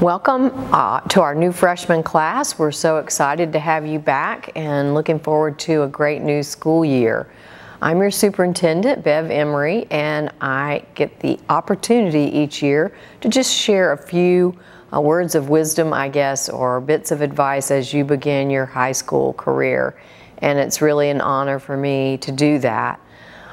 Welcome to our new freshman class. We're so excited to have you back and looking forward to a great new school year. I'm your superintendent, Bev Emery, and I get the opportunity each year to just share a few words of wisdom, I guess, or bits of advice as you begin your high school career. And it's really an honor for me to do that.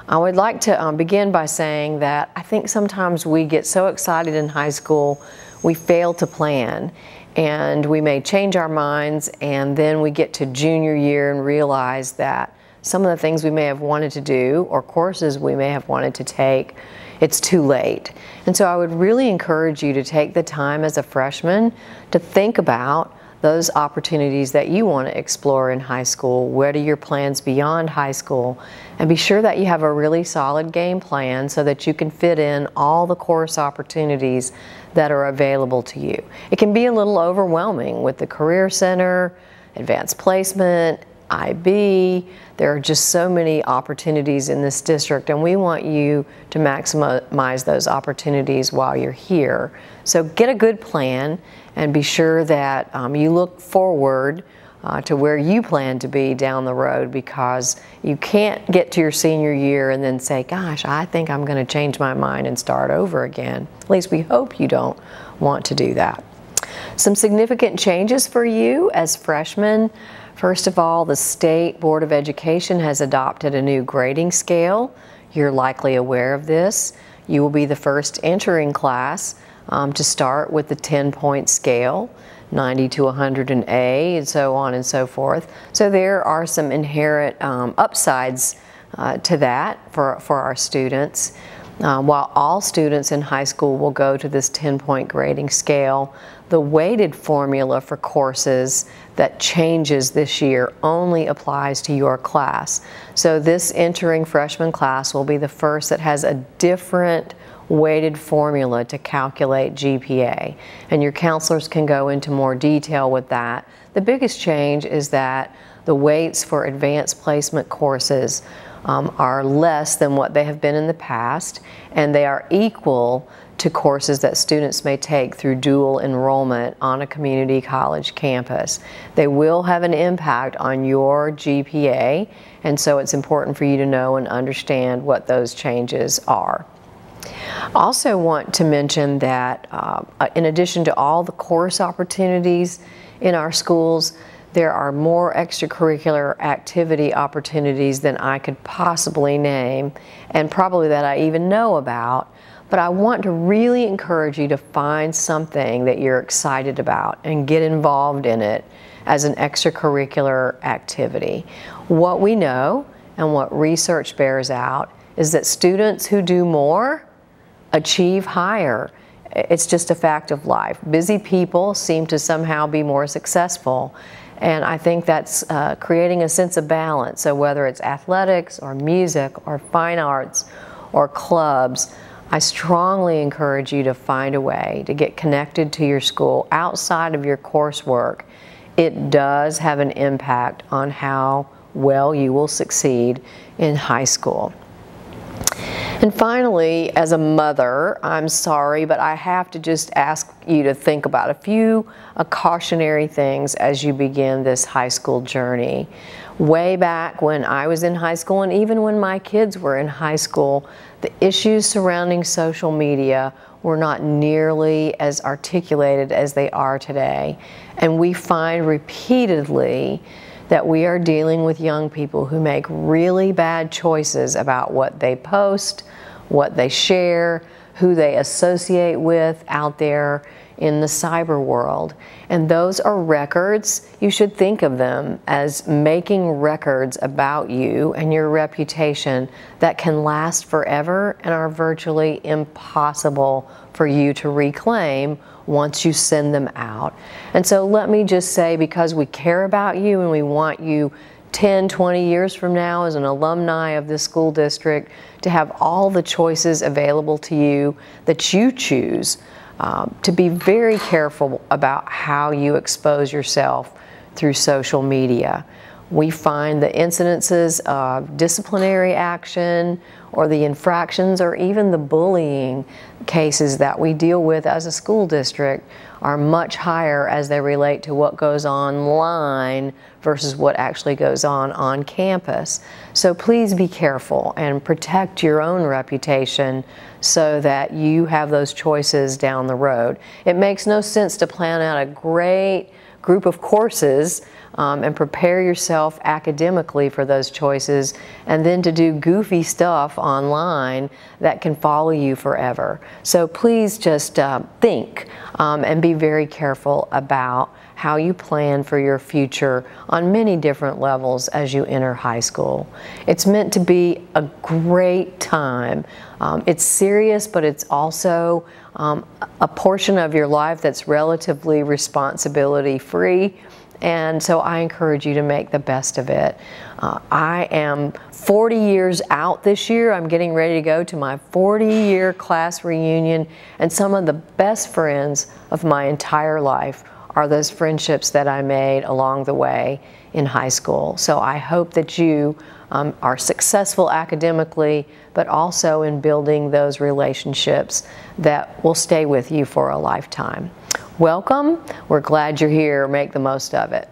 I would like to begin by saying that I think sometimes we get so excited in high school we fail to plan, and we may change our minds, and then we get to junior year and realize that some of the things we may have wanted to do or courses we may have wanted to take, it's too late. And so I would really encourage you to take the time as a freshman to think about those opportunities that you want to explore in high school. What are your plans beyond high school? And be sure that you have a really solid game plan so that you can fit in all the course opportunities that are available to you. It can be a little overwhelming with the Career Center, Advanced Placement, IB. There are just so many opportunities in this district, and we want you to maximize those opportunities while you're here. So get a good plan and be sure that you look forward to where you plan to be down the road, because you can't get to your senior year and then say, gosh, I think I'm going to change my mind and start over again. At least we hope you don't want to do that. Some significant changes for you as freshmen. First of all, the State Board of Education has adopted a new grading scale. You're likely aware of this. You will be the first entering class to start with the 10-point scale, 90 to 100 an A, and so on and so forth. So there are some inherent upsides to that for our students. While all students in high school will go to this 10-point grading scale, the weighted formula for courses that changes this year only applies to your class. So this entering freshman class will be the first that has a different weighted formula to calculate GPA, and your counselors can go into more detail with that. The biggest change is that the weights for advanced placement courses are less than what they have been in the past, and they are equal to courses that students may take through dual enrollment on a community college campus. They will have an impact on your GPA, and so it's important for you to know and understand what those changes are. I also want to mention that in addition to all the course opportunities in our schools, there are more extracurricular activity opportunities than I could possibly name, and probably that I even know about. But I want to really encourage you to find something that you're excited about and get involved in it as an extracurricular activity. What we know and what research bears out is that students who do more achieve higher. It's just a fact of life. Busy people seem to somehow be more successful, and I think that's creating a sense of balance. So whether it's athletics or music or fine arts or clubs, I strongly encourage you to find a way to get connected to your school outside of your coursework. It does have an impact on how well you will succeed in high school. And finally, as a mother, I'm sorry, but I have to just ask you to think about a few cautionary things as you begin this high school journey. Way back when I was in high school, and even when my kids were in high school, the issues surrounding social media were not nearly as articulated as they are today. And we find repeatedly that we are dealing with young people who make really bad choices about what they post, what they share, who they associate with out there in the cyber world. And those are records. You should think of them as making records about you and your reputation that can last forever and are virtually impossible for you to reclaim once you send them out. And so let me just say, because we care about you and we want you 10, 20 years from now as an alumni of this school district to have all the choices available to you that you choose, to be very careful about how you expose yourself through social media. we find the incidences of disciplinary action or the infractions or even the bullying cases that we deal with as a school district are much higher as they relate to what goes online versus what actually goes on campus. So please be careful and protect your own reputation so that you have those choices down the road. It makes no sense to plan out a great group of courses and prepare yourself academically for those choices, and then to do goofy stuff online that can follow you forever. So please just think and be very careful about how you plan for your future on many different levels as you enter high school. It's meant to be a great time. It's serious, but it's also a portion of your life that's relatively responsibility-free. And so I encourage you to make the best of it. I am 40 years out this year. I'm getting ready to go to my 40-year class reunion, and some of the best friends of my entire life are those friendships that I made along the way in high school. So I hope that you are successful academically, but also in building those relationships that will stay with you for a lifetime. Welcome. We're glad you're here. Make the most of it.